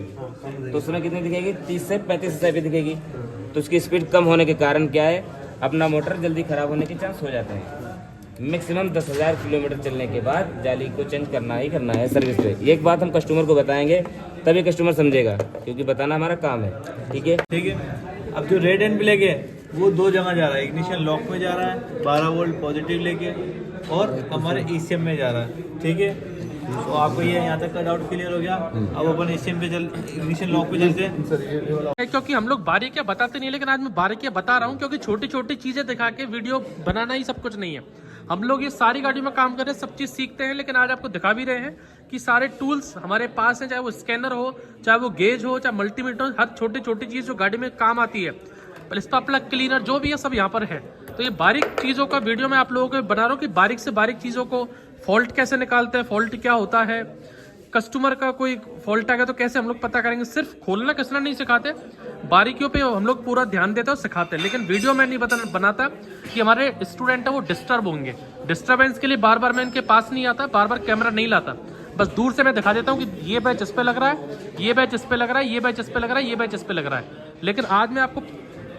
दिखाएगी, तो उसमें कितनी दिखेगी 30 से 35 SI दिखेगी। तो उसकी स्पीड कम होने के कारण क्या है, अपना मोटर जल्दी खराब होने के चांस हो जाते हैं। मैक्सिमम 10,000 किलोमीटर चलने के बाद जाली को चेंज करना ही करना है सर्विस पे। एक बात हम कस्टमर को बताएंगे तभी कस्टमर समझेगा, क्योंकि बताना हमारा काम है। ठीक है, ठीक है। अब जो रेड एंड ब्लैक है वो दो जगह जा रहा है, इग्निशन लॉक में जा रहा है 12 वोल्ट पॉजिटिव लेके, और हमारे ECM में जा रहा है। ठीक है, तो आपको ये यहाँ तक का डाउट क्लियर हो गया। अब अपन ECM पे चल, इग्निशन लॉक पे चलते हैं। क्योंकि हम लोग बारीकियां बताते नहीं, लेकिन आज मैं बारीकियां बता रहा हूँ, क्योंकि छोटी छोटी चीजें दिखा के वीडियो बनाना ही सब कुछ नहीं है। हम लोग ये सारी गाड़ियों में काम कर रहे हैं, सब चीज सीखते हैं, लेकिन आज आपको दिखा भी रहे हैं कि सारे टूल्स हमारे पास हैं, चाहे वो स्कैनर हो, चाहे वो गेज हो, चाहे मल्टीमीटर हो, हर छोटी छोटी चीज जो गाड़ी में काम आती है, प्लग क्लीनर जो भी है सब यहाँ पर है। तो ये बारीक चीजों का वीडियो मैं आप लोगों को बना रहा हूँ कि बारीक से बारीक चीजों को, फॉल्ट कैसे निकालते हैं, फॉल्ट क्या होता है, कस्टमर का कोई फॉल्ट आ गया तो कैसे हम लोग पता करेंगे। सिर्फ खोलना कसना नहीं सिखाते, बारीकियों पे हम लोग पूरा ध्यान देते हैं और सिखाते हैं। लेकिन वीडियो में नहीं बनाता कि हमारे स्टूडेंट है वो डिस्टर्ब होंगे। डिस्टर्बेंस के लिए बार बार मैं इनके पास नहीं आता, बार बार कैमरा नहीं लाता, बस दूर से मैं दिखा देता हूँ कि ये बैच इस पे लग रहा है, ये बैच इस पे लग रहा है, ये बैच इस पे लग रहा है, ये बैच इस पे लग रहा है। लेकिन आज मैं आपको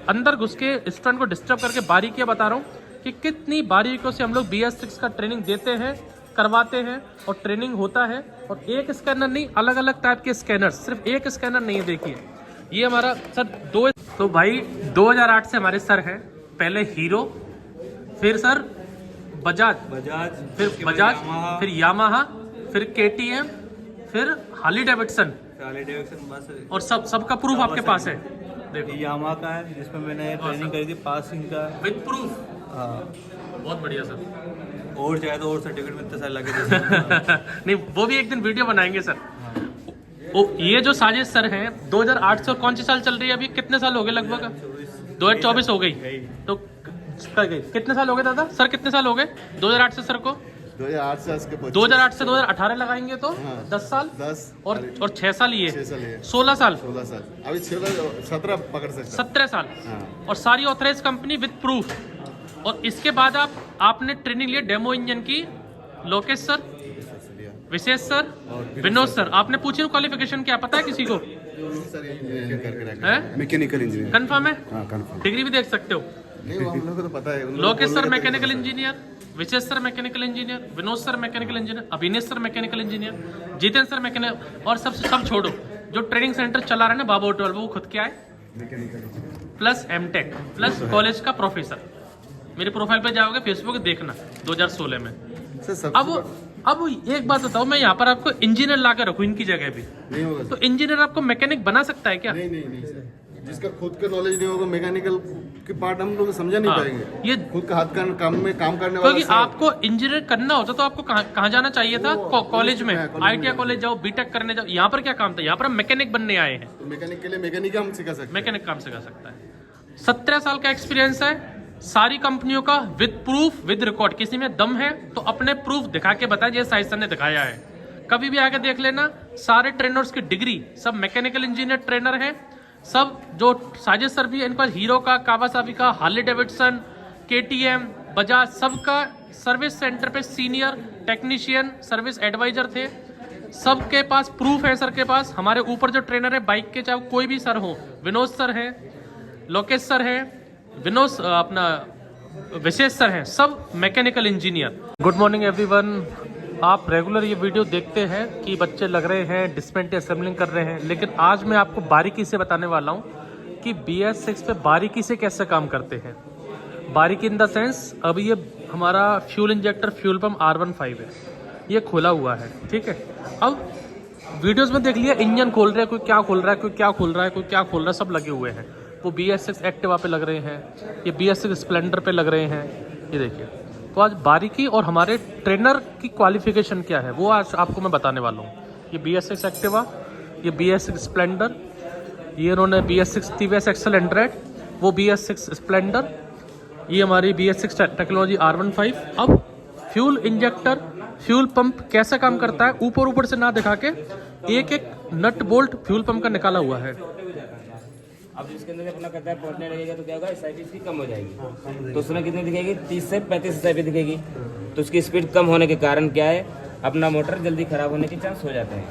अंदर घुस के स्टूडेंट को डिस्टर्ब करके बारीकियां बता रहा हूँ कि कितनी बारीकियों से हम लोग BS6 का ट्रेनिंग देते हैं, करवाते हैं, और ट्रेनिंग होता है। और एक स्कैनर नहीं, अलग अलग टाइप के स्कैनर, सिर्फ एक स्कैनर नहीं है। देखिए ये हमारा सर दो, तो भाई 2008 से हमारे सर हैं, पहले हीरो, फिर सर बजाज, फिर बजाज, फिर यामाहा, फिर KTM, फिर हार्ली डेविडसन, बस। और सबका प्रूफ आपके पास है। देखो यामा का है जिसमें मैंने ट्रेनिंग करी थी, पासिंग का विद प्रूफ। हाँ, बहुत बढ़िया सर। और चाहे तो और सर्टिफिकेट में इतने साल लगे थे। नहीं, वो भी एक दिन वीडियो बनाएंगे सर। ये जो साजिश सर हैं 2008 से, और कौन सी साल चल रही है अभी, कितने साल हो गए लगभग? 2024 हो गई। तो कितने साल हो गए दादा सर, कितने साल हो गए 2008 से सर को? 2008 से 2018 लगाएंगे तो 10 साल, 10 और 6 साल, ये 16 साल, अभी 17 पकड़ सकते, 17 साल। और सारी ऑथराइज कंपनी विद प्रूफ। और इसके बाद आपने ट्रेनिंग लिया डेमो इंजन की, लोकेश सर, विशेष सर, विनोद सर। आपने पूछी क्वालिफिकेशन क्या पता है किसी को? Mechanical engineer. कंफर्म है? कंफर्म। डिग्री भी देख सकते हो। नहीं, वो हम लोग को तो पता है। Lokesh sir mechanical engineer, Vishesh sir mechanical engineer, Vinod sir mechanical engineer, Abhinesh sir mechanical engineer, Jitendra sir mechanical. और सब छोड़ो, जो ट्रेनिंग सेंटर चला रहा है ना बाबा होटल, वो खुद क्या है, प्लस MTech प्लस कॉलेज का प्रोफेसर। मेरे प्रोफाइल पे जाओगे फेसबुक देखना 2016 में। अब एक बात बताओ, मैं यहाँ पर आपको इंजीनियर ला कर रखूँ इनकी जगह भी, नहीं होगा तो इंजीनियर आपको मैकेनिक बना सकता है क्या? नहीं सर, जिसका खुद का नॉलेज नहीं होगा मैकेनिकल के पार्ट हम लोग समझा नहीं पाएंगे। ये खुद का हाथ का काम में काम करने वाला, क्योंकि आपको इंजीनियर करना होता तो आपको कहाँ जाना चाहिए था? कॉलेज में, ITI कॉलेज जाओ, BTech करने जाओ। यहाँ पर क्या काम था? यहाँ पर हम मैकेनिक बनने आए हैं। तो मैकेनिक के लिए मैकेनिक हम सिखा सकते हैं, मैकेनिक काम सिखा सकता है। 17 साल का एक्सपीरियंस है सारी कंपनियों का, विद प्रूफ, विद रिकॉर्ड। किसी में दम है तो अपने प्रूफ दिखा के बताए, जैसे साहिल सर ने दिखाया है। कभी भी आके देख लेना, सारे ट्रेनर्स की डिग्री सब मैकेनिकल इंजीनियर ट्रेनर हैं। सब जो साजिश सर भी है, इनका हीरो का, कावासाकी का, हार्ली डेविडसन, KTM, बजाज, सबका सर्विस सेंटर पे सीनियर टेक्नीशियन, सर्विस एडवाइजर थे। सबके पास प्रूफ है सर के पास। हमारे ऊपर जो ट्रेनर है बाइक के, चाहे कोई भी सर हो, विनोद सर है, लोकेश सर है, विनोद अपना विशेष सर हैं, सब mechanical engineer. Good morning everyone. आप रेगुलर ये वीडियो देखते हैं कि बच्चे लग रहे हैं, डिस्पेंटी असेंबलिंग कर रहे हैं, लेकिन आज मैं आपको बारीकी से बताने वाला हूँ कि BS6 पे बारीकी से कैसे काम करते हैं। बारीकी इन द सेंस, अब ये हमारा fuel injector, fuel pump R15 है, ये खोला हुआ है, ठीक है। अब वीडियोस में देख लिया, इंजन खोल रहे हैं, कोई क्या खोल रहा है, कोई क्या खोल रहा है, कोई क्या खोल रहा है, सब लगे हुए हैं। वो BS6 एक्टिवा पे लग रहे हैं, ये BS6 स्प्लेंडर पे लग रहे हैं, ये देखिए। तो आज बारीकी और हमारे ट्रेनर की क्वालिफिकेशन क्या है वो आज आपको मैं बताने वाला हूँ। ये BS6 एक्टिवा, ये BS6 स्प्लेंडर, ये इन्होंने BS6 TVS एक्सेल 100, वो BS6 स्प्लेंडर, ये हमारी BS6 टेक्नोलॉजी R15। अब फ्यूल इंजेक्टर, फ्यूल पंप कैसे काम करता है, ऊपर से ना दिखा के एक एक नट बोल्ट फ्यूल पंप का निकाला हुआ है। अब इसके अंदर अपना कहता है पहुंचने लगेगा तो क्या होगा, SI इसकी कम हो जाएगी। तो उसमें कितनी दिखेगी, 30 से 35 SI दिखेगी। तो उसकी स्पीड कम होने के कारण क्या है, अपना मोटर जल्दी खराब होने के चांस हो जाते हैं।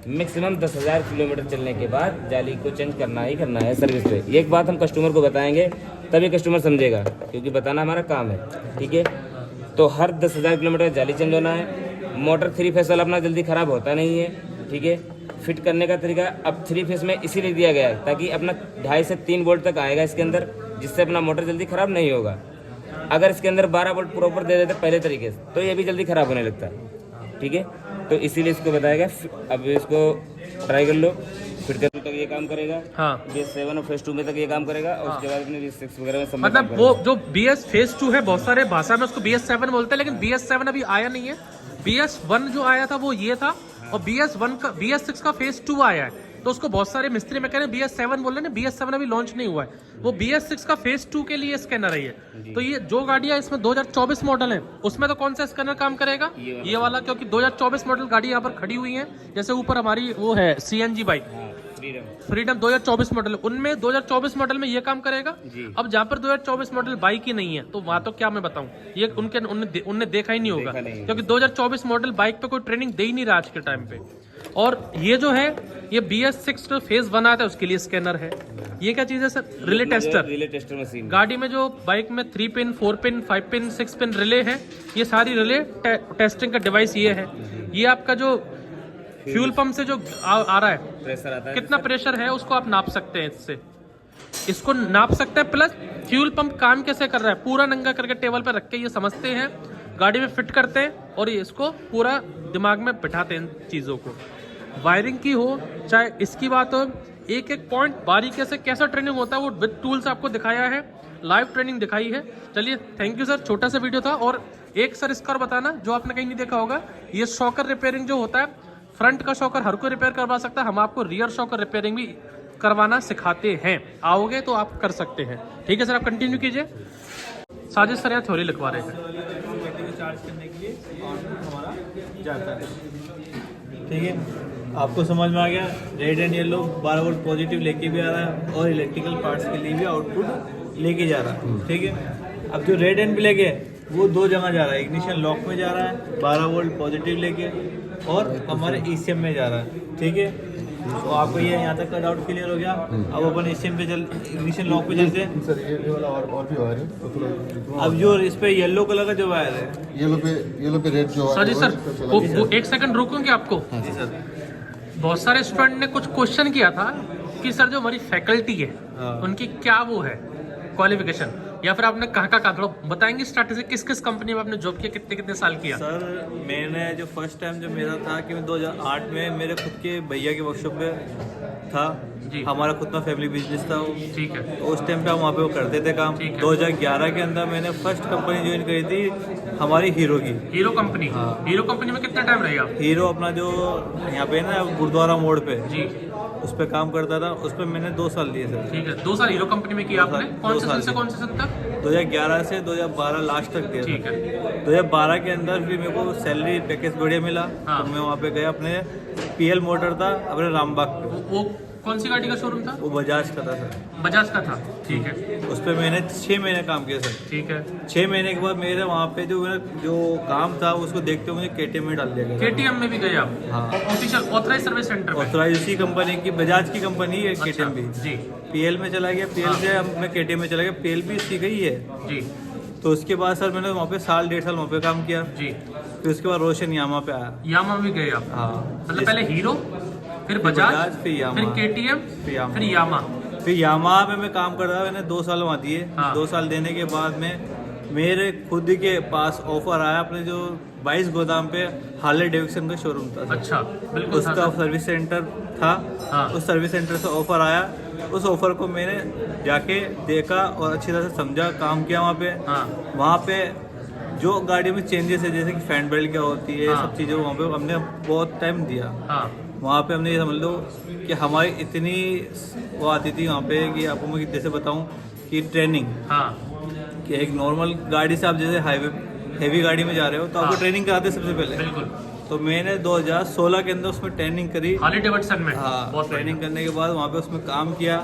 मैक्सिमम 10,000 किलोमीटर चलने के बाद जाली को चेंज करना ही करना है सर्विस पे। ये एक बात हम कस्टमर को बताएंगे तभी कस्टमर समझेगा, क्योंकि बताना हमारा काम है, ठीक है। तो हर 10,000 किलोमीटर जाली चेंज होना है। मोटर 3 फेस वाला अपना जल्दी ख़राब होता नहीं है, ठीक है। फिट करने का तरीका अब 3 फेस में इसीलिए दिया गया है ताकि अपना 2.5 से 3 वोल्ट तक आएगा इसके अंदर, जिससे अपना मोटर जल्दी ख़राब नहीं होगा। अगर इसके अंदर 12 वोल्ट प्रॉपर दे देते पहले तरीके से तो ये भी जल्दी ख़राब होने लगता है, ठीक है। तो इसीलिए इसको बताया गया। अब इसको ट्राई कर लो, फिट करने तक ये काम करेगा। हाँ BS7 और फेज 2 में तक ये काम करेगा और उसके बाद अपने BS6 वगैरह में सब में मतलब काम वो जो BS फेज 2 है, बहुत सारे भाषा में उसको BS7 बोलते हैं, लेकिन BS7 अभी आया नहीं है। BS1 जो आया था वो ये था, और BS6 का फेज 2 आया है। तो उसको बहुत सारे मिस्त्री में कह रहे हैं BS7 बोल रहे हैं, BS7 अभी लॉन्च नहीं हुआ है। वो BS6 का फेज 2 के लिए स्कैनर है ये। तो ये जो गाड़ियां इसमें 2024 मॉडल है उसमें तो कौन सा स्कैनर काम करेगा? ये वाला, क्योंकि 2024 मॉडल गाड़ी यहाँ पर खड़ी हुई है। जैसे ऊपर हमारी वो है CNG बाइक फ्रीडम 2024 मॉडल, उनमें 2024 मॉडल में ये काम करेगा। अब जहाँ पर 2024 मॉडल बाइक ही नहीं है तो वहाँ तो क्या मैं बताऊँ, ये उनने देखा ही नहीं होगा, क्योंकि 2024 मॉडल बाइक पे कोई ट्रेनिंग दे ही नहीं रहा आज के टाइम पे। और ये जो है ये BS6 फेज 1 आता है उसके लिए स्कैनर है। ये क्या चीज़ है सर? Relay tester machine. गाड़ी में जो बाइक में 3 pin 4 pin 5 pin 6 pin relay है, ये सारी रिले टेस्टिंग का डिवाइस ये है। ये आपका जो फ्यूल पंप से जो आ रहा है प्रेशर आता है, कितना प्रेशर है उसको आप नाप सकते हैं इससे, इसको नाप सकते हैं। प्लस फ्यूल पंप काम कैसे कर रहा है पूरा नंगा करके टेबल पर रख के ये समझते हैं, गाड़ी में फिट करते हैं और ये इसको पूरा दिमाग में बिठाते हैं इन चीज़ों को। वायरिंग की हो चाहे इसकी बात हो, एक एक पॉइंट बारीकी से कैसा ट्रेनिंग होता है वो विद टूल्स आपको दिखाया है, लाइव ट्रेनिंग दिखाई है। चलिए थैंक यू सर, छोटा सा वीडियो था। और एक सर इसका और बताना जो आपने कहीं नहीं देखा होगा, ये शॉकर रिपेयरिंग जो होता है, फ्रंट का शॉकर हर कोई रिपेयर करवा सकता है, हम आपको रियर शॉकर रिपेयरिंग भी करवाना सिखाते हैं। आओगे तो आप कर सकते हैं, ठीक है सर। आप कंटिन्यू कीजिए। साजिद सर यहाँ थ्योरी लिखवा रहे हैं। चार्ज करने के लिए हमारा जाता है, ठीक है। आपको समझ में आ गया, red and yellow 12 volt positive लेके भी आ रहा है और इलेक्ट्रिकल पार्ट्स के लिए भी आउटपुट लेके जा रहा है, ठीक है। अब जो रेड एंड ब्लैक है वो 2 जगह जा रहा है, इग्निशन लॉक में जा रहा है 12 वोल्ट पॉजिटिव लेके, और हमारे ECM में जा रहा है, ठीक है। तो आपको ये यहाँ तक का डाउट क्लियर हो गया। अब अपन ECM पे इग्निशन लॉक पे चलते हैं। सर ये वाला और भी वायर है तो थोड़ा। अब जो इस पे येलो कलर का जो वायर है, येलो पे रेड जो सर जी सर वो एक सेकंड रुकूंगी आपको। जी सर। बहुत सारे स्टूडेंट ने कुछ क्वेश्चन किया था कि सर जो हमारी फैकल्टी है उनकी क्या वो है क्वालिफिकेशन, या फिर आपने कहाँ थोड़ा बताएंगे स्टार्टिंग से किस किस कंपनी में आपने जॉब किया, कितने साल किया? सर मैंने जो फर्स्ट टाइम जो मेरा था कि मैं 2008 में मेरे खुद के भैया के वर्कशॉप पे था जी। हमारा खुद का फैमिली बिजनेस था वो, ठीक है। तो उस टाइम पे हम वहाँ पे वो करते थे काम। 2011 के अंदर मैंने फर्स्ट कंपनी ज्वाइन करी थी हमारी हीरो की। Hero company? हाँ। हीरो कंपनी में कितना टाइम रहे आप? हीरो अपना जो यहाँ पे ना गुरुद्वारा मोड़ पे जी, उस पर काम करता था, उस पर मैंने 2 साल दिए सर। ठीक है। 2 साल हीरो कंपनी में किया आपने? कौन से सन से कौन से सन तक? 2011 से 2012 लास्ट तक दिया। ठीक है। 2012 के अंदर फिर मेरे को सैलरी पैकेज बढ़िया मिला। हाँ। तो मैं वहाँ पे गया, अपने PL मोटर था अपने रामबाग पे। वो कौन सी गाड़ी का शोरूम था? वो बजाज का था सर। बजाज का था, ठीक है। उस पर मैंने 6 महीने काम किया सर। ठीक है। 6 महीने के बाद मेरे वहाँ पे जो काम था उसको देखते हुए मुझे KTM में डाल दिया गया। KTM में भी गए आप? हाँ। ऑफिशियल ऑथराइज सर्विस सेंटर में? ऑथराइज उसी कंपनी की, बजाज की कंपनी है KTM भी। जी। PL में चला गया, PL से मैं KTM में चला गया, PL भी इसी का ही है जी। तो उसके बाद सर मैंने वहाँ पे 1.5 साल वहाँ पे काम किया जी। फिर उसके बाद रोशन यामा पे आया। यामा भी गए आप? हाँ। मतलब पहले हीरो, फिर बजाज, फिर यामा, फिर KTM, फिर यामा। फिर यामा में मैं काम कर रहा, मैंने 2 साल वहाँ दिए। हाँ। 2 साल देने के बाद में मेरे खुद के पास ऑफर आया, अपने जो 22 गोदाम पे हार्ले डेविडसन का शोरूम था। अच्छा, बिल्कुल। उसका सर्विस सेंटर था। हाँ। उस सर्विस सेंटर से ऑफर आया, उस ऑफर को मैंने जाके देखा और अच्छी तरह से समझा, काम किया वहाँ पे। हाँ। वहाँ पे जो गाड़ी में चेंजेस है, जैसे कि फैन बेल्ट क्या होती है, हाँ। सब चीज़ें वहाँ पे हमने बहुत टाइम दिया। हाँ। वहाँ पे हमने ये समझ लो कि हमारी इतनी वो आती थी वहाँ पे कि आपको मैं जैसे बताऊँ कि ट्रेनिंग, हाँ। कि एक नॉर्मल गाड़ी से आप जैसे हाईवे हेवी गाड़ी में जा रहे हो तो आपको हाँ। ट्रेनिंग कराते सबसे पहले। बिल्कुल। तो मैंने 2016 के अंदर उसमें ट्रेनिंग करी। हार्ले डेविडसन में? हाँ। बहुत ट्रेनिंग करने के बाद वहाँ पे उसमें काम किया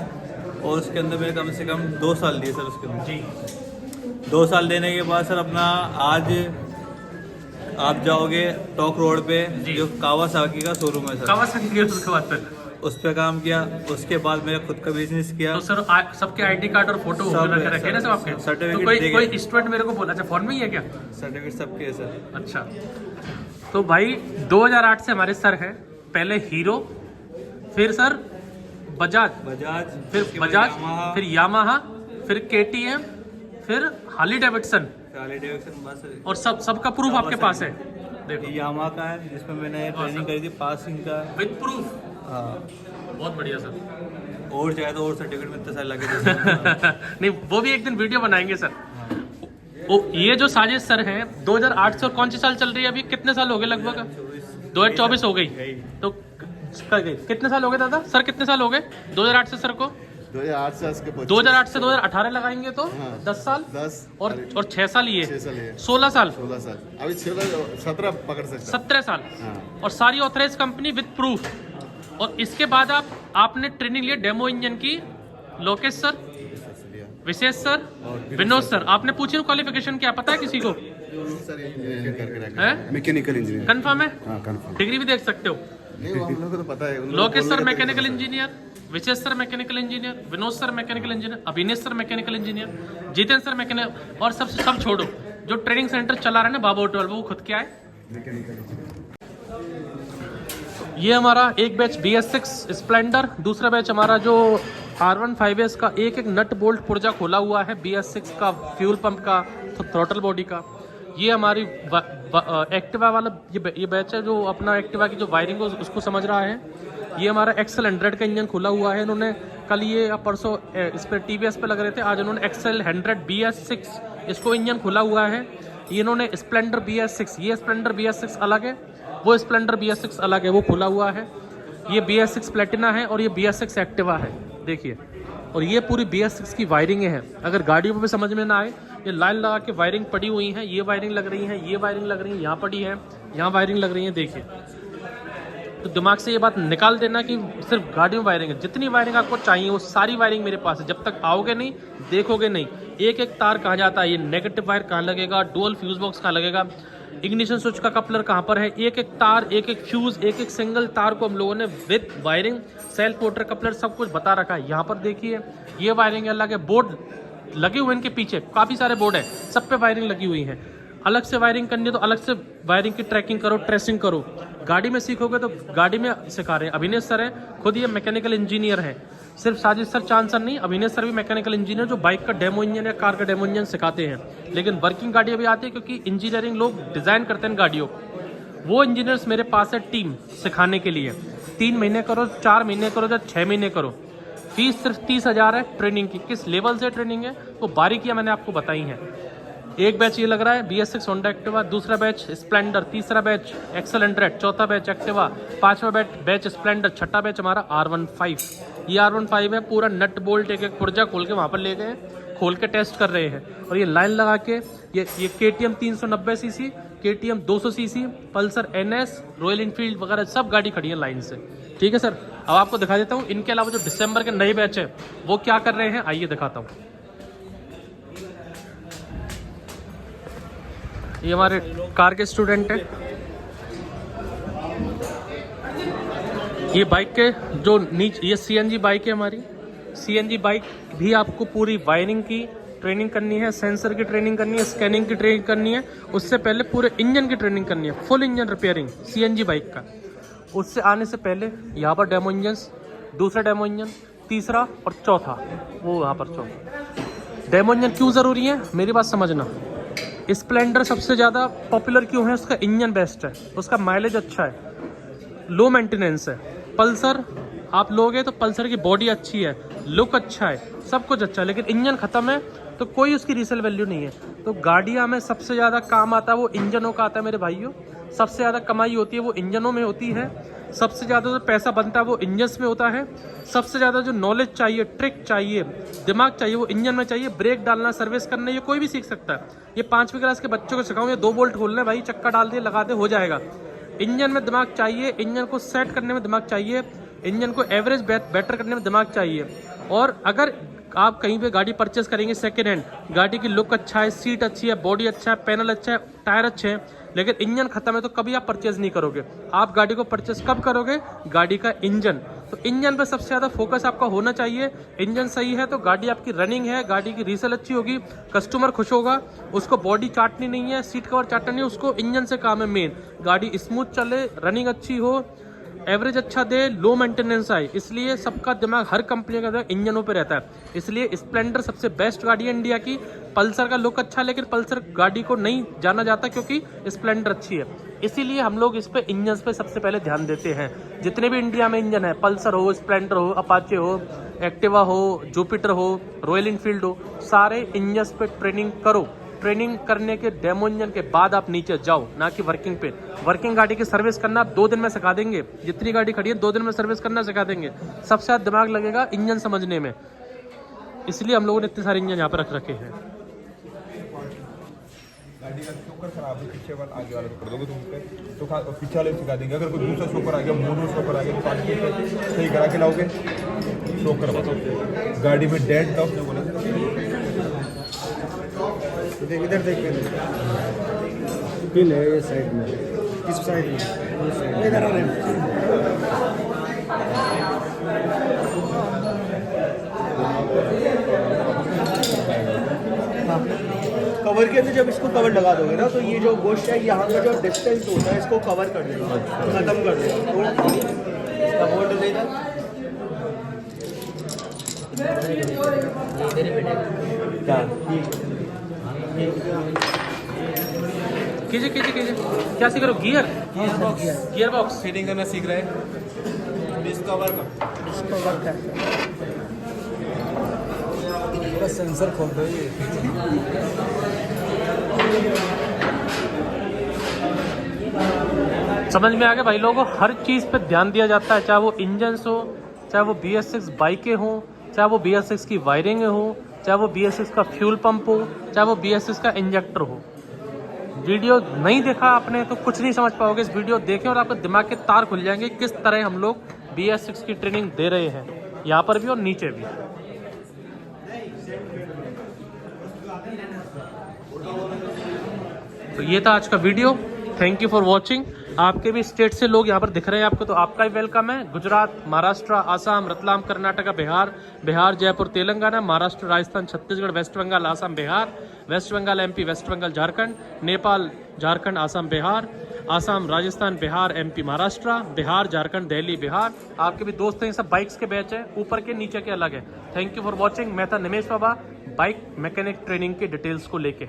और उसके अंदर मैंने कम से कम 2 साल दिए सर उसके अंदर। जी। 2 साल देने के बाद सर अपना आज आप जाओगे टॉक रोड पे, जो कावासाकी का शोरूम है सर, कावासाकी के उसके बाद फिर उस पे काम किया। उसके बाद मेरा खुद का बिजनेस किया। तो सर सबके आईडी कार्ड और फोटो रखे ना सब आपके? सर्टिफिकेट तो कोई स्टूडेंट मेरे को बोला, अच्छा फोन में ही है क्या सर्टिफिकेट? सबके है सर। अच्छा, तो भाई 2008 से हमारे सर हैं, पहले हीरो, फिर सर बजाज, फिर बजाज, फिर यामाहा, फिर केटीएम, फिर हार्ली डेविडसन, बस। और सबका प्रूफ आपके पास है। देखो यामाहा का है जिसमें मैंने ट्रेनिंग करी थी, पासिंग का विद प्रूफ। हाँ, बहुत बढ़िया सर। और चाहे तो और सर्टिफिकेट में इतने सारे लगे नहीं, वो भी एक दिन वीडियो बनाएंगे सर। ये जो साजिश सर हैं 2008 से, और कौन सी साल चल रही है अभी? कितने साल हो गए लगभग? 2024 हो गई। तो कितने साल हो गए दादा? सर कितने साल हो गए 2008 से सर को? 2008 से 2008 से 2018 लगाएंगे तो 10 साल, 10 और 6 साल ये 16 साल, 16 साल, अभी 17 पकड़ सकते 17 साल। और सारी ऑथराइज कंपनी विद प्रूफ। और इसके बाद आपने ट्रेनिंग लिया डेमो इंजन की, लोकेश सर, विशेष सर, विनोद सर। आपने पूछी क्वालिफिकेशन क्या पता है किसी को? Mechanical engineer. कंफर्म है? हाँ कंफर्म। डिग्री भी देख सकते हो। नहीं वो हम लोग को तो पता है। Lokesh sir mechanical engineer, Vishesh sir mechanical engineer, Vinod sir mechanical engineer, Abhinesh sir mechanical engineer, Jitendra sir mechanical, और सब छोड़ो, जो ट्रेनिंग सेंटर चला रहे हैं ना बाबा होटल, वो खुद क्या है? ये हमारा एक बैच BS6 स्प्लेंडर, दूसरा बैच हमारा जो R15S का एक नट बोल्ट पुर्जा खोला हुआ है, BS6 का फ्यूल पंप का, थ्रॉटल बॉडी का। ये हमारी एक्टिवा वाला ये बैच है जो अपना एक्टिवा की जो वायरिंग है उसको समझ रहा है। ये हमारा XL 100 का इंजन खुला हुआ है। इन्होंने कल ये परसों इस पर TVS पे लग रहे थे, आज इन्होंने XL 100 BS6 इसको इंजन खुला हुआ है। ये इन्होंने स्प्लेंडर BS6, ये स्प्लेंडर BS6 अलग है, वो स्प्लेंडर BS6 अलग है, वो खुला हुआ है। ये BS6 प्लेटिना है और ये BS6 एक्टिवा है, देखिए। और ये पूरी BS6 की वायरिंग है। अगर गाड़ियों में भी समझ में ना आए, ये लाइन लगा के वायरिंग पड़ी हुई है, ये वायरिंग लग रही है, ये वायरिंग लग रही है, यहाँ पड़ी है, यहाँ वायरिंग लग रही है, देखिए। तो दिमाग से ये बात निकाल देना कि सिर्फ गाड़ियों में वायरिंग है। जितनी वायरिंग आपको चाहिए वो सारी वायरिंग मेरे पास है। जब तक आओगे नहीं, देखोगे नहीं, एक एक तार कहाँ जाता है, ये नेगेटिव वायर कहाँ लगेगा, डुअल फ्यूज बॉक्स कहाँ लगेगा, इग्निशन स्विच का कपलर कहाँ पर है, एक एक तार, एक एक फ्यूज, एक एक सिंगल तार को हम लोगों ने with wiring, self motor coupler सब कुछ बता रखा है। यहाँ पर देखिए ये वायरिंग अलग है, बोर्ड लगे हुए इनके पीछे काफ़ी सारे बोर्ड है, सब पे वायरिंग लगी हुई है। अलग से वायरिंग करनी है तो अलग से वायरिंग की ट्रैकिंग करो, ट्रेसिंग करो। गाड़ी में सीखोगे तो गाड़ी में सिखा रहे हैं। अभिनेश सर है, खुद ये मैकेनिकल इंजीनियर है, सिर्फ साजिद सर, चांद सर नहीं, अभिनेश सर भी मैकेनिकल इंजीनियर जो बाइक का डेमो इंजन या कार का डेमो इंजन सिखाते हैं। लेकिन वर्किंग गाड़ियाँ भी आती है क्योंकि इंजीनियरिंग लोग डिज़ाइन करते हैं गाड़ियों को। वो इंजीनियर्स मेरे पास है टीम सिखाने के लिए। 3 महीने करो, 4 महीने करो या 6 महीने करो। फीस सिर्फ 30,000 है ट्रेनिंग की। किस लेवल से ट्रेनिंग है वो बारीकियाँ मैंने आपको बताई हैं। एक बैच ये लग रहा है BS6 होंडा एक्टिवा, दूसरा बैच स्प्लेंडर, तीसरा बैच XL 100, चौथा बैच एक्टिवा, पांचवा बैच स्प्लेंडर, छठा बैच हमारा R15। ये R15 है, पूरा नट बोल्ट एक एक पुर्जा खोल के वहाँ पर ले गए, खोल के टेस्ट कर रहे हैं। और ये लाइन लगा के ये KTM 390cc, KTM 200cc, Pulsar NS, royal Enfield वगैरह सब गाड़ी खड़ी है लाइन से। ठीक है सर, अब आपको दिखा देता हूँ इनके अलावा जो दिसंबर के नए बैच है वो क्या कर रहे हैं, आइए दिखाता हूँ। ये हमारे कार के स्टूडेंट हैं। ये बाइक के जो नीचे, ये CNG बाइक है हमारी। CNG बाइक भी आपको पूरी वायरिंग की ट्रेनिंग करनी है, सेंसर की ट्रेनिंग करनी है, स्कैनिंग की ट्रेनिंग करनी है। उससे पहले पूरे इंजन की ट्रेनिंग करनी है, full engine repairing CNG bike का। उससे आने से पहले यहाँ पर डेमो इंजन्स, दूसरा डेमो इंजन, तीसरा और चौथा वो यहाँ पर चौथा। डेमो इंजन क्यों ज़रूरी है मेरी बात समझना। स्प्लेंडर सबसे ज़्यादा पॉपुलर क्यों है, उसका इंजन बेस्ट है, उसका माइलेज अच्छा है, लो मेंटेनेंस है। पल्सर आप लोगे तो पल्सर की बॉडी अच्छी है, लुक अच्छा है, सब कुछ अच्छा है, लेकिन इंजन ख़त्म है तो कोई उसकी रीसेल वैल्यू नहीं है। तो गाड़ियाँ में सबसे ज़्यादा काम आता है वो इंजनों का आता है मेरे भाइयों। सबसे ज़्यादा कमाई होती है वो इंजनों में होती है। सबसे ज़्यादा जो पैसा बनता है वो इंजन्स में होता है। सबसे ज़्यादा जो नॉलेज चाहिए, ट्रिक चाहिए, दिमाग चाहिए वो इंजन में चाहिए। ब्रेक डालना, सर्विस करना ये कोई भी सीख सकता है। ये 5वीं क्लास के बच्चों को सिखाऊं, ये 2 बोल्ट खोलने भाई, चक्का डाल दे, लगा दे, हो जाएगा। इंजन में दिमाग चाहिए, इंजन को सेट करने में दिमाग चाहिए, इंजन को एवरेज बेटर करने में दिमाग चाहिए। और अगर आप कहीं पे गाड़ी परचेस करेंगे सेकेंड हैंड, गाड़ी की लुक अच्छा है, सीट अच्छी है, बॉडी अच्छा है, पैनल अच्छा है, टायर अच्छे हैं, लेकिन इंजन खत्म है तो कभी आप परचेज नहीं करोगे। आप गाड़ी को परचेस कब करोगे? गाड़ी का इंजन। तो इंजन पे सबसे ज़्यादा फोकस आपका होना चाहिए। इंजन सही है तो गाड़ी आपकी रनिंग है, गाड़ी की रीसेल अच्छी होगी, कस्टमर खुश होगा। उसको बॉडी चाटनी नहीं है, सीट कवर चाटना नहीं है, उसको इंजन से काम है मेन। गाड़ी स्मूथ चले, रनिंग अच्छी हो, एवरेज अच्छा दे, लो मेंटेनेंस आए। इसलिए सबका दिमाग हर कंपनी का इंजनों पे रहता है। इसलिए स्प्लेंडर सबसे बेस्ट गाड़ी है इंडिया की। पल्सर का लुक अच्छा है लेकिन पल्सर गाड़ी को नहीं जाना जाता क्योंकि स्प्लेंडर अच्छी है। इसीलिए हम लोग इस पे इंजन पे सबसे पहले ध्यान देते हैं। जितने भी इंडिया में इंजन है, पल्सर हो, स्प्लेंडर हो, अपाचे हो, एक्टिवा हो, जुपिटर हो, रॉयल इनफील्ड हो, सारे इंजन पे ट्रेनिंग करो। ट्रेनिंग करने के डेमो इंजन के बाद आप नीचे जाओ, ना कि वर्किंग पे। वर्किंग गाड़ी की सर्विस करना 2 दिन में सिखा देंगे। जितनी गाड़ी खड़ी है 2 दिन में सर्विस करना सिखा देंगे। सबसे ज़्यादा दिमाग लगेगा इंजन समझने में। इसलिए हम लोगों ने इतने सारे इंजन यहाँ पर रख रखे हैं। गाड़ी का शोकर खराब है, पीछे वाला आगे वाले को कर दोगे तुम पे तो पीछे वाले सिखा देंगे। अगर कोई दूसरा शोकर आ गया, मोनो शोकर आ गया तो पाँच मिनट सही करा के लाओगे, शोकर बताओ। गाड़ी में डेड टॉप ने बोला इधर देख पिन है ये साइड में, इस साइड में, इधर आ रहे हैं। कवर के अंदर जब इसको कवर लगा दोगे ना तो ये जो गोश्त है यहाँ का जो डिस्टेंस होता है इसको कवर कर देगा, खत्म कर देगा। तो इसका बोल्ट देगा कीजिए कीजिए कीजिए। क्या सीख रहे हो? गियर बॉक्स फिटिंग करना सीख रहे हैं। डिस्क कवर का पूरा सेंसर खोल दो ये। समझ में आ गया भाई लोगों? हर चीज़ पे ध्यान दिया जाता है, चाहे वो इंजन हो, चाहे वो BS6 बाइकें हो, चाहे वो BS6 की वायरिंग हो, चाहे वो BS6 का फ्यूल पंप हो, चाहे वो BS6 का इंजेक्टर हो। वीडियो नहीं देखा आपने तो कुछ नहीं समझ पाओगे। इस वीडियो देखें और आपके दिमाग के तार खुल जाएंगे किस तरह हम लोग BS6 की ट्रेनिंग दे रहे हैं, यहाँ पर भी और नीचे भी। तो ये था आज का video. Thank you for watching. आपके भी स्टेट से लोग यहाँ पर दिख रहे हैं आपको, तो आपका भी वेलकम है। Gujarat, Maharashtra, Assam, Ratlam, Karnataka, Bihar, Jaipur, Telangana, Maharashtra, Rajasthan, Chhattisgarh, West Bengal, Assam, Bihar, West Bengal, MP, West Bengal, Jharkhand, Nepal, Jharkhand, Assam, Bihar, Assam, Rajasthan, Bihar, MP, Maharashtra, Bihar, Jharkhand, Delhi, Bihar. आपके भी दोस्त हैं, सब बाइक्स के बैच है, ऊपर के नीचे के अलग है। Thank you for watching. मैं था निमेश बाबा, बाइक मैकेनिक ट्रेनिंग के डिटेल्स को लेके।